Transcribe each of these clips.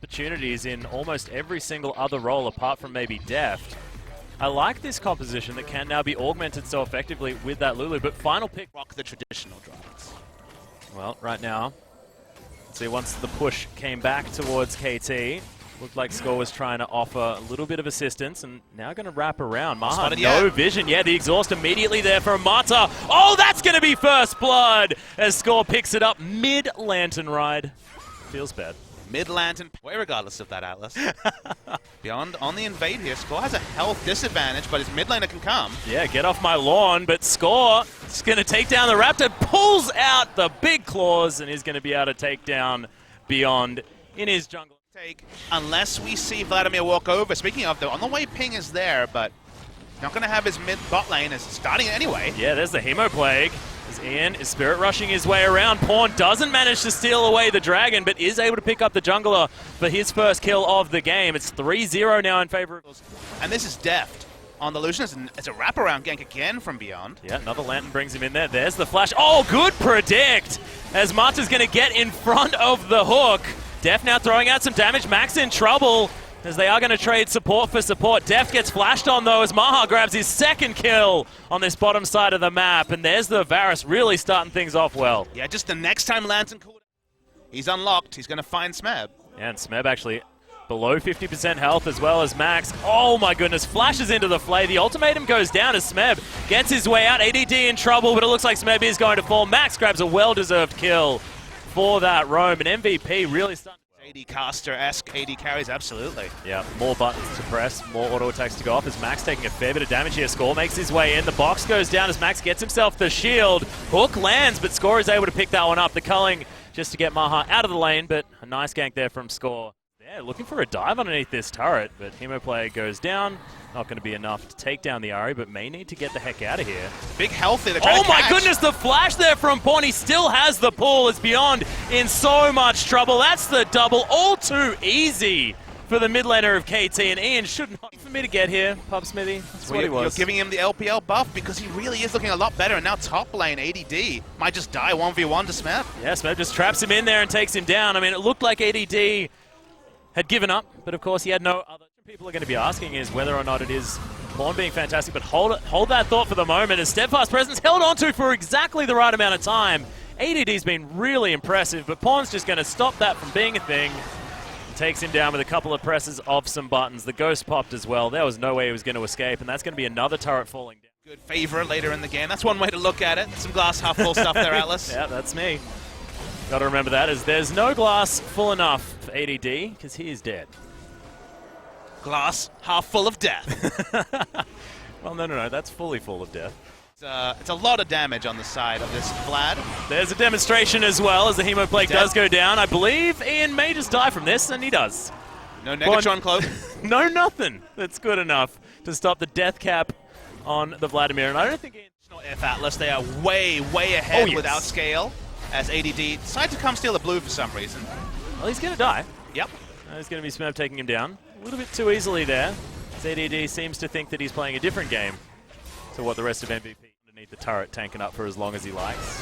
opportunities in almost every single other role apart from maybe Deft. I like this composition that can now be augmented so effectively with that Lulu, but final pick. Rock the traditional drives. Well, right now, let's see, once the push came back towards KT, looked like Score was trying to offer a little bit of assistance, and now going to wrap around. Maha, no vision. Yeah, the exhaust immediately there from Mata. Oh, that's going to be first blood as Score picks it up mid-lantern ride. Feels bad. Mid-lantern, way regardless of that, Atlas. Beyond on the invade here, Score has a health disadvantage, but his mid laner can come. Yeah, get off my lawn, but Score is going to take down the Raptor, pulls out the big claws, and is going to be able to take down Beyond in his jungle. Unless we see Vladimir walk over. Speaking of, though, on the way ping is there, but not going to have his mid bot lane as starting it anyway. Yeah, there's the Hemo Plague. As Ian is spirit rushing his way around. Pawn doesn't manage to steal away the dragon, but is able to pick up the jungler for his first kill of the game. It's 3-0 now in favor of... And this is Deft on the Lucian. It's a wraparound gank again from Beyond. Yeah, another lantern brings him in there. There's the flash. Oh, good predict! As Mata's going to get in front of the hook. Deft now throwing out some damage. Max in trouble as they are going to trade support for support. Deft gets flashed on though as Maha grabs his second kill on this bottom side of the map. And there's the Varus really starting things off well. Yeah, just the next time Lantern cooled, he's unlocked. He's going to find Smeb. Yeah, and Smeb actually below 50% health as well as Max. Oh my goodness, flashes into the flay. The ultimatum goes down as Smeb gets his way out. ADD in trouble, but it looks like Smeb is going to fall. Max grabs a well-deserved kill for that roam. And MVP really starting. AD caster-esque AD carries, absolutely. Yeah, more buttons to press, more auto attacks to go off as Max taking a fair bit of damage here. Score makes his way in. The box goes down as Max gets himself the shield. Hook lands, but Score is able to pick that one up. The culling just to get Maha out of the lane, but a nice gank there from Score. Yeah, looking for a dive underneath this turret, but Hemo Player goes down. Not going to be enough to take down the Ahri, but may need to get the heck out of here. Big health there. Oh my goodness, the flash there from Pawn. He still has the pull. It's Beyond in so much trouble. That's the double. All too easy for the mid laner of KT, and Ian should not for me to get here. Pub Smithy, that's what he was. You're giving him the LPL buff because he really is looking a lot better, and now top lane ADD might just die 1v1 to Smeb. Yeah, Smeb just traps him in there and takes him down. I mean, it looked like ADD had given up, but of course he had no other. People are going to be asking is whether or not it is Pawn being fantastic, but hold that thought for the moment as Steadfast Presence held onto for exactly the right amount of time. ADD's been really impressive, but Pawn's just going to stop that from being a thing. Takes him down with a couple of presses of some buttons. The ghost popped as well. There was no way he was going to escape, and that's going to be another turret falling down. Good favorite later in the game. That's one way to look at it. Some glass half full stuff there, Atlas. Yeah, that's me. Got to remember that, as there's no glass full enough for ADD, because he is dead. Glass half full of death. Well, no, that's fully full of death. It's a lot of damage on the side of this Vlad. There's a demonstration as well as the Hemo Plague does go down. I believe Ian may just die from this, and he does. No Negatron cloak. No nothing. That's good enough to stop the death cap on the Vladimir, and I don't think If Atlas, they are way ahead without scale, as ADD decide to come steal the blue for some reason. Well, he's going to die. Yep. There's going to be Smeb taking him down. A little bit too easily there. ZDD seems to think that he's playing a different game to what the rest of MVP underneath the turret, tanking up for as long as he likes.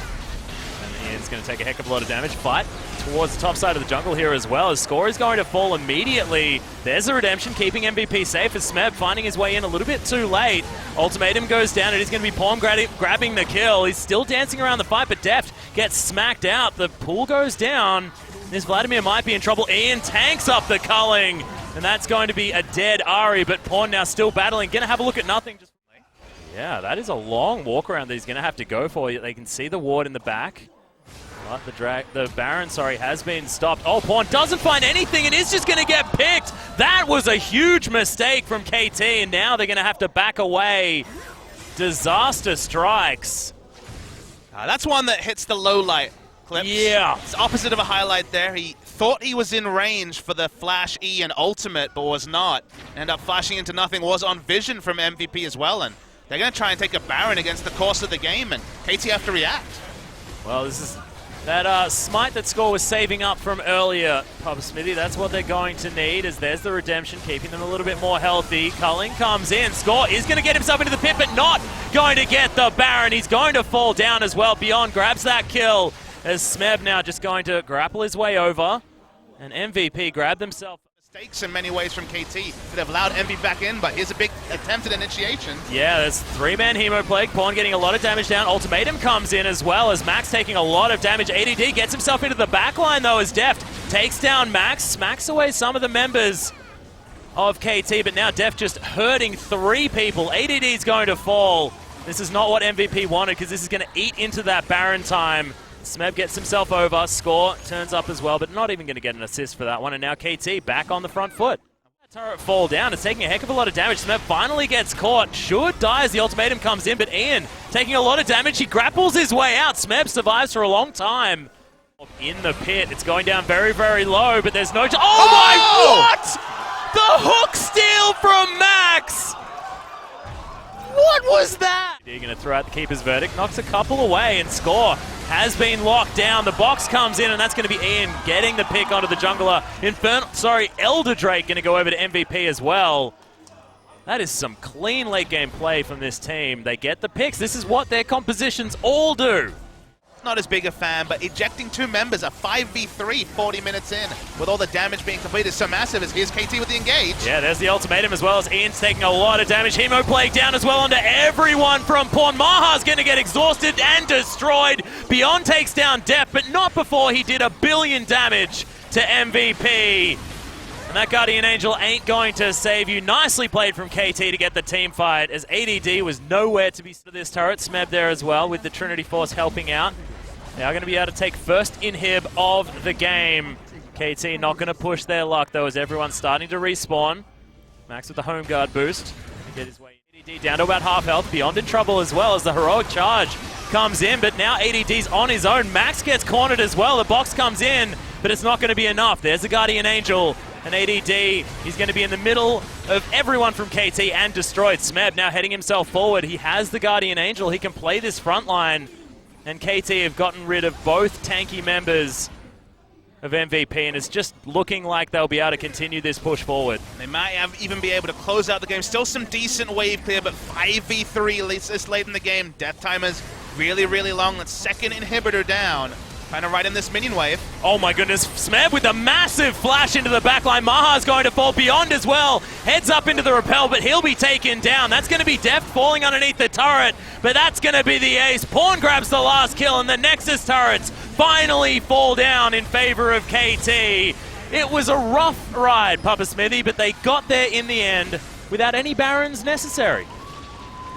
And Ian's going to take a heck of a lot of damage. Fight towards the top side of the jungle here as well, as Score is going to fall immediately. There's a redemption, keeping MVP safe as Smeb finding his way in a little bit too late. Ultimatum goes down. It is going to be Pawn grabbing the kill. He's still dancing around the fight, but Deft gets smacked out. The pool goes down. This Vladimir might be in trouble. Ian tanks up the culling, and that's going to be a dead Ahri, but Pawn now still battling. Going to have a look at nothing. Yeah, that is a long walk around that he's going to have to go for. They can see the ward in the back. But the Baron, has been stopped. Oh, Pawn doesn't find anything. It is just going to get picked. That was a huge mistake from KT, and now they're going to have to back away. Disaster strikes. That's one that hits the low light clips. Yeah. It's opposite of a highlight there. He thought he was in range for the flash E and ultimate, but was not. Ended up flashing into nothing. Was on vision from MVP as well, and they're going to try and take a Baron against the course of the game, and KT have to react. Well, this is that smite that Score was saving up from earlier, Pub Smithy. That's what they're going to need, as there's the redemption, keeping them a little bit more healthy. Culling comes in. Score is going to get himself into the pit, but not going to get the Baron. He's going to fall down as well. Beyond grabs that kill, as Smeb now just going to grapple his way over. And MVP grabbed himself. Mistakes in many ways from KT that have allowed MVP back in, but here's a big attempted initiation. Yeah, there's three-man Hemo Plague. Pawn getting a lot of damage down. Ultimatum comes in as well as Max taking a lot of damage. ADD gets himself into the backline though as Deft takes down Max, smacks away some of the members of KT, but now Deft just hurting three people. ADD's going to fall. This is not what MVP wanted because this is going to eat into that Baron time. Smeb gets himself over, Score turns up as well, but not even going to get an assist for that one, and now KT back on the front foot. That turret fall down, it's taking a heck of a lot of damage. Smeb finally gets caught, should die as the ultimatum comes in, but Ian taking a lot of damage, he grapples his way out. Smeb survives for a long time. In the pit, it's going down very, very low, but there's no... Oh my, what? The hook steal from Max! What was that? You're going to throw out the keeper's verdict, knocks a couple away, and Score has been locked down. The box comes in, and that's going to be Ian getting the pick onto the jungler. Elder Drake going to go over to MVP as well. That is some clean late game play from this team. They get the picks. This is what their compositions all do. Not as big a fan, but ejecting two members, a 5v3 40 minutes in, with all the damage being completed so massive as here's KT with the engage. Yeah, there's the ultimatum as well as Ian's taking a lot of damage. Hemo Plague down as well onto everyone from Pawn. Maha's going to get exhausted and destroyed. Beyond takes down Deft, but not before he did 1 billion damage to MVP. And that Guardian Angel ain't going to save you. Nicely played from KT to get the team fight as ADD was nowhere to be this turret. Smeb there as well with the Trinity Force helping out. They are going to be able to take first inhib of the game. KT not going to push their luck though as everyone's starting to respawn. Max with the home guard boost to get his way. ADD down to about half health. Beyond in trouble as well as the heroic charge comes in, but now ADD's on his own. Max gets cornered as well. The box comes in, but it's not going to be enough. There's the Guardian Angel. And ADD, he's going to be in the middle of everyone from KT and destroyed. Smeb now heading himself forward. He has the Guardian Angel. He can play this front line. And KT have gotten rid of both tanky members of MVP, and it's just looking like they'll be able to continue this push forward. They might even be able to close out the game. Still some decent wave clear, but 5v3 this late in the game. Death time is really, really long. That's second inhibitor down. Trying to ride in this minion wave. Oh my goodness, Smeb with a massive flash into the backline. Maha's going to fall Beyond as well. Heads up into the rappel, but he'll be taken down. That's going to be Deft falling underneath the turret, but that's going to be the ace. Pawn grabs the last kill, and the Nexus turrets finally fall down in favor of KT. It was a rough ride, Papa Smithy, but they got there in the end without any Barons necessary.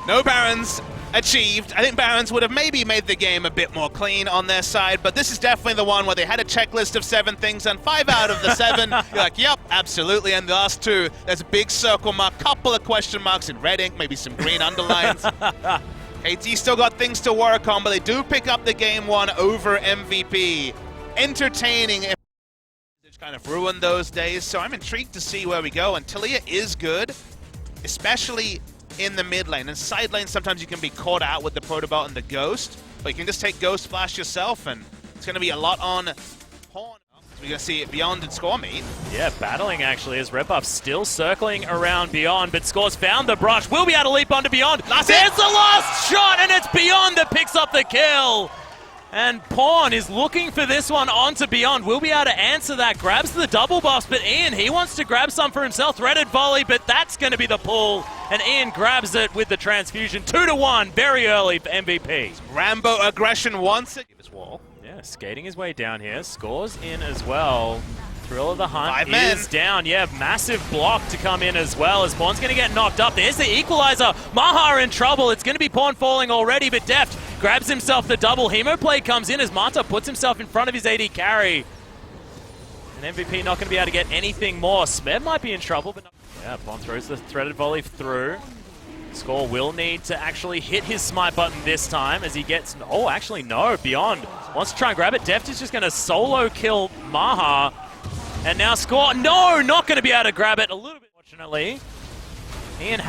No Barons achieved. I think Barons would have maybe made the game a bit more clean on their side, but this is definitely the one where they had a checklist of 7 things, and 5 out of the 7, you're like, yep, absolutely. And the last 2, there's a big circle mark, couple of question marks in red ink, maybe some green underlines. KT still got things to work on, but they do pick up the game 1 over MVP. Entertaining. It's kind of ruined those days, so I'm intrigued to see where we go. And Talia is good, especially in the mid lane. And side lane, sometimes you can be caught out with the Protobot and the Ghost, but you can just take Ghost Flash yourself, and it's going to be a lot on Pawn. We're going to see it Beyond and Score meet. Yeah, battling actually as Rebuff still circling around Beyond, but Score's found the brush. We'll be able to leap onto Beyond. There's the last shot, and it's Beyond that picks up the kill. And Pawn is looking for this one onto Beyond. We'll be able to answer that. Grabs the double buffs, but Ian, he wants to grab some for himself. Threaded volley, but that's going to be the pull. And Ian grabs it with the transfusion. 2-1, very early for MVP. Rambo aggression once it. This wall. Yeah, skating his way down here. Scores in as well. Thrill of the Hunt 5 men. is down. Yeah, massive block to come in as well as Pawn's going to get knocked up. There's the equalizer. Maha in trouble. It's going to be Pawn falling already, but Deft grabs himself the double. Hemo Play comes in as Mata puts himself in front of his AD carry. And MVP not going to be able to get anything more. Smeb might be in trouble, but not. Yeah, Pawn throws the threaded volley through. Score will need to actually hit his smite button this time as he gets... Oh, actually, no. Beyond wants to try and grab it. Deft is just going to solo kill Maha. And now Score... No, not going to be able to grab it a little bit, fortunately. Ian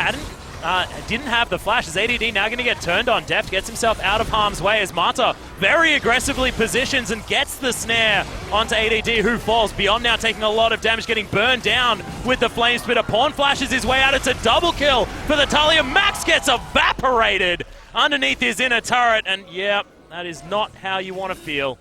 didn't have the flash. As ADD now going to get turned on. Deft gets himself out of harm's way as Mata very aggressively positions and gets the snare onto ADD, who falls. Beyond now taking a lot of damage, getting burned down with the flame spitter. Pawn flashes his way out. It's a double kill for the Talia. Max gets evaporated underneath his inner turret, and yeah, that is not how you want to feel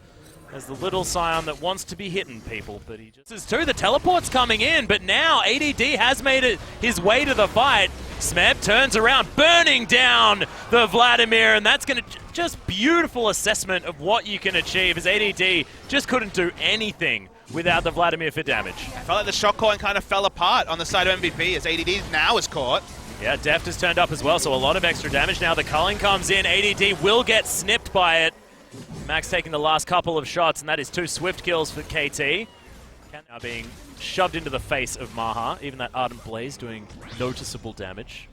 as the little Scion that wants to be hitting people, but he just is too. The teleport's coming in, but now ADD has made it his way to the fight. Smeb turns around, burning down the Vladimir, and that's going to just beautiful assessment of what you can achieve, as ADD just couldn't do anything without the Vladimir for damage. I felt like the shot calling kind of fell apart on the side of MVP as ADD now is caught. Yeah, Deft has turned up as well, so a lot of extra damage now. The culling comes in, ADD will get snipped by it. Max taking the last couple of shots, and that is 2 swift kills for KT. Now being shoved into the face of Maha, even that Ardent Blaze doing noticeable damage,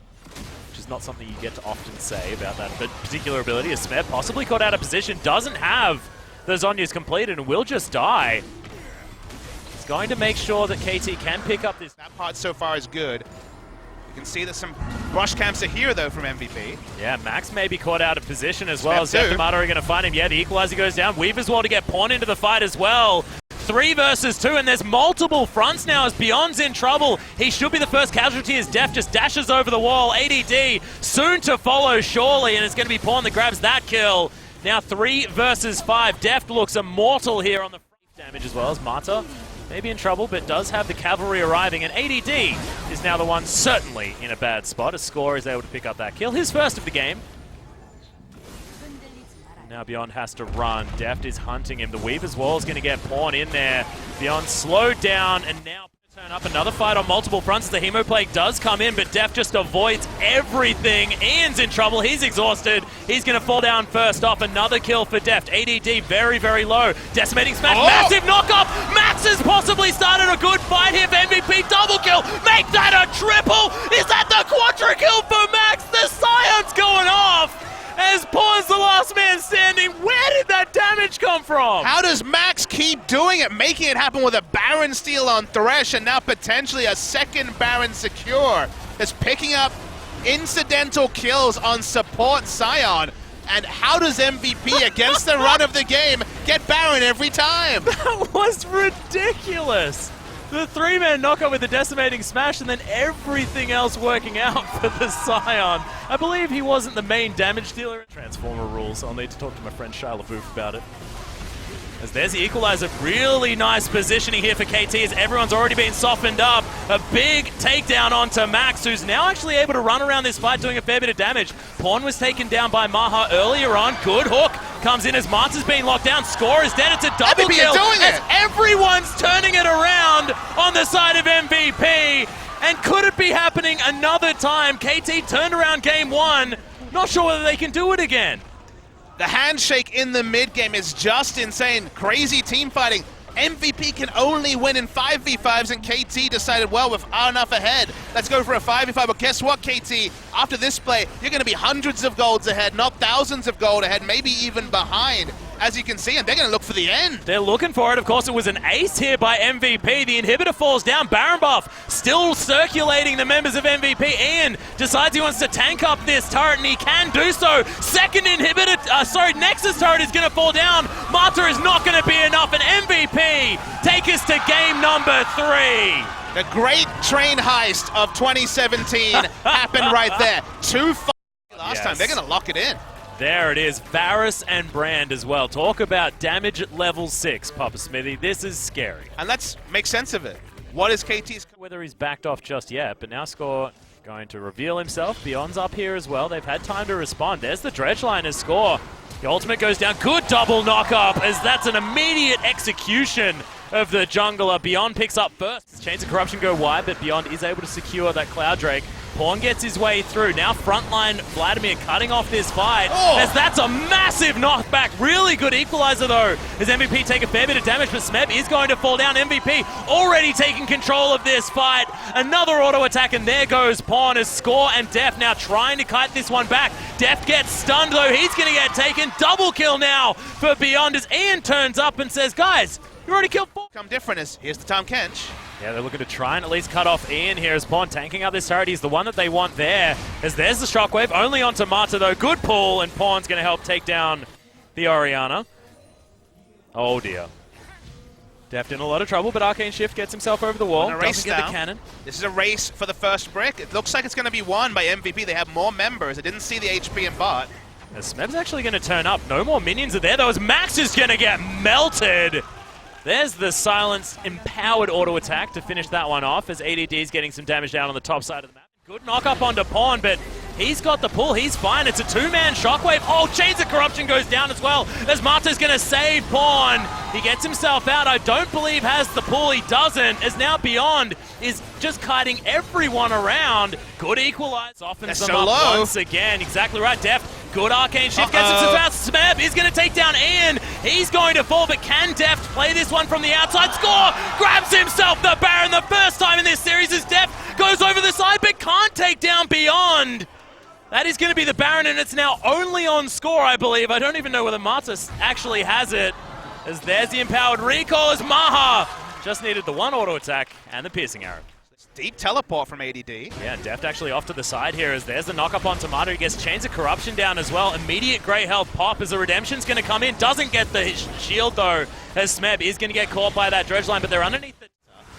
which is not something you get to often say about that particular ability. As Smeb possibly caught out of position, doesn't have the Zhonya's completed and will just die. He's going to make sure that KT can pick up this. That part so far is good. You can see that some brush camps are here, though, from MVP. Yeah, Max may be caught out of position as well. Smeb too. Zephyr are going to find him. Yeah, the equalizer goes down. Weaver's well to get Pawn into the fight as well. 3 versus 2, and there's multiple fronts now as Beyond's in trouble. He should be the first casualty as Deft just dashes over the wall. ADD soon to follow, surely, and it's going to be Pawn that grabs that kill. Now 3 versus 5. Deft looks immortal here on the damage as well as Mata. Maybe in trouble, but does have the cavalry arriving, and ADD is now the one certainly in a bad spot. A Score is able to pick up that kill, his first of the game. Now Beyond has to run. Deft is hunting him. The Weaver's Wall is going to get Pawn in there. Beyond slowed down, and now turn up another fight on multiple fronts. The Hemoplague does come in, but Deft just avoids everything. Ian's in trouble. He's exhausted. He's going to fall down first off. Another kill for Deft. ADD very, very low. Decimating Smash. Oh! Massive knockoff. Max has possibly started a good fight here for MVP. Double kill. Make that a triple. Is that the quadra kill for Max? The Scion's going off. As Pawn's the last man standing. Where did that damage come from? How does Max keep doing it, making it happen with a Baron steal on Thresh and now potentially a second Baron secure? That's picking up incidental kills on support Scion. And how does MVP, against the run of the game, get Baron every time? That was ridiculous. The 3-man knockout with the decimating smash, and then everything else working out for the Scion. I believe he wasn't the main damage dealer. Transformer rules. I'll need to talk to my friend Shylaboof about it. As there's the equalizer. Really nice positioning here for KT as everyone's already been softened up. A big takedown onto Max, who's now actually able to run around this fight doing a fair bit of damage. Pawn was taken down by Maha earlier on. Good hook comes in as Marta's being locked down. Score is dead. It's a double kill as everyone's turning it around on the side of MVP. And could it be happening another time? KT turned around game 1. Not sure whether they can do it again. The handshake in the mid-game is just insane. Crazy team fighting. MVP can only win in 5v5s, and KT decided, well, with enough ahead, let's go for a 5v5. But guess what, KT? After this play, you're going to be hundreds of golds ahead, not thousands of gold ahead, maybe even behind, as you can see, and they're going to look for the end. They're looking for it. Of course, it was an ace here by MVP. The inhibitor falls down. Baron buff still circulating the members of MVP. Ian decides he wants to tank up this turret, and he can do so. Second inhibitor, Nexus turret is going to fall down. Mata is not going to be enough, and MVP take us to game number 3. The great train heist of 2017 happened right there. 2 last time. They're going to lock it in. There it is, Varus and Brand as well. Talk about damage at level 6, Papa Smithy. This is scary. And let's make sense of it. What is KT's... Whether he's backed off just yet, but now Score going to reveal himself. Beyond's up here as well. They've had time to respond. There's the dredge line as Score. The ultimate goes down. Good double knock-up, as that's an immediate execution of the jungler. Beyond picks up first. Chains of Corruption go wide, but Beyond is able to secure that Cloud Drake. Pawn gets his way through. Now frontline Vladimir cutting off this fight, as that's a massive knockback. Really good equalizer though, as MVP take a fair bit of damage, but Smeb is going to fall down. MVP already taking control of this fight. Another auto attack, and there goes Pawn as Score and Deft now trying to kite this one back. Deft gets stunned though. He's going to get taken. Double kill now for Beyond as Ian turns up and says, guys, you already killed Pawn. Come different is, here's the Tom Kench. Yeah, they're looking to try and at least cut off Ian here as Pawn tanking up this turret. He's the one that they want there, as there's the shockwave. Only onto Mata though. Good pull, and Pawn's going to help take down the Orianna. Oh dear. Deft in a lot of trouble, but Arcane Shift gets himself over the wall. Doesn't get the cannon. This is a race for the first brick. It looks like it's going to be won by MVP. They have more members. I didn't see the HP in bot. As Smeb's actually going to turn up. No more minions are there, though, as Max is going to get melted. There's the Silence empowered auto attack to finish that one off, as ADD is getting some damage down on the top side of the map. Good knock up onto Pawn, but he's got the pull. He's fine. It's a two-man shockwave. Oh, Chains of Corruption goes down as well, as Mata's going to save Pawn. He gets himself out. I don't believe has the pull. He doesn't, as now Beyond is just kiting everyone around. Good equalize. Softens them up once again. Exactly right, Deft. Good arcane shift gets him some fast. Smeb is going to take down Ian. He's going to fall, but can Deft play this one from the outside? Score! Grabs himself the Baron the first time in this series as Deft goes over the side, but can't take down Beyond. That is going to be the Baron, and it's now only on score, I believe. I don't even know whether Marta actually has it, as there's the empowered recall as Maha just needed the one auto attack and the piercing arrow. Deep teleport from ADD. Yeah, Deft actually off to the side here, as there's the knock up on Tomato. He gets Chains of Corruption down as well. Immediate grey health pop as the Redemption's going to come in. Doesn't get the shield though, as Smeb is going to get caught by that dredge line, but they're underneath the...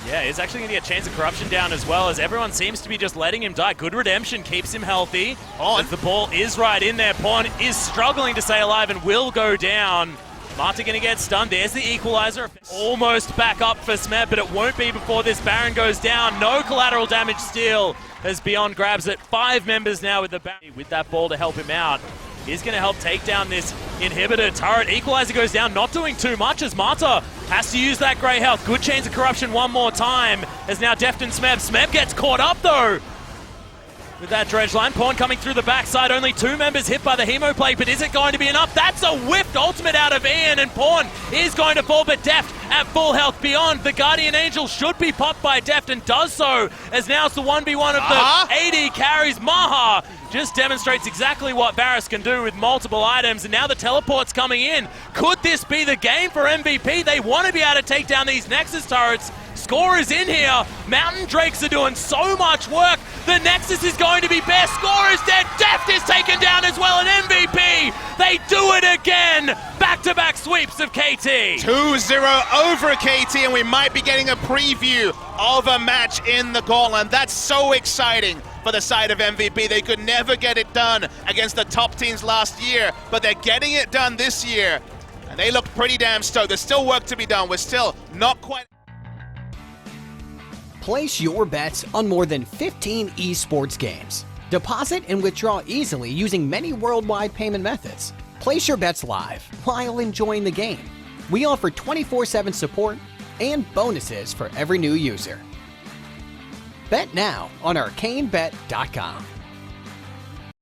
Yeah, he's actually going to get Chains of Corruption down as well, as everyone seems to be just letting him die. Good Redemption keeps him healthy. As the ball is right in there. Pawn is struggling to stay alive and will go down. Marta going to get stunned. There's the equalizer. Almost back up for Smeb, but it won't be before this Baron goes down. No collateral damage still, as Beyond grabs it. 5 members now with the Baron. With that ball to help him out. He's going to help take down this inhibitor turret. Equalizer goes down, not doing too much, as Marta has to use that grey health. Good Chains of Corruption one more time, as now Deft and Smeb. Smeb gets caught up though with that dredge line. Pawn coming through the backside. Only 2 members hit by the Hemo Plague, but is it going to be enough? That's a whiffed ultimate out of Ian, and Pawn is going to fall, but Deft at full health. Beyond, the Guardian Angel should be popped by Deft, and does so, as now it's the 1v1 of the AD carries. Maha just demonstrates exactly what Varus can do with multiple items, and now the teleport's coming in. Could this be the game for MVP? They want to be able to take down these Nexus turrets. Score is in here. Mountain Drakes are doing so much work. The Nexus is going to be best. Score is dead. Deft is taken down as well. An MVP. They do it again. Back-to-back sweeps of KT. 2-0 over KT, and we might be getting a preview of a match in the Gauntlet. That's so exciting for the side of MVP. They could never get it done against the top teams last year, but they're getting it done this year. And they look pretty damn stoked. There's still work to be done. We're still not quite... Place your bets on more than 15 esports games. Deposit and withdraw easily using many worldwide payment methods. Place your bets live while enjoying the game. We offer 24/7 support and bonuses for every new user. Bet now on ArcaneBet.com.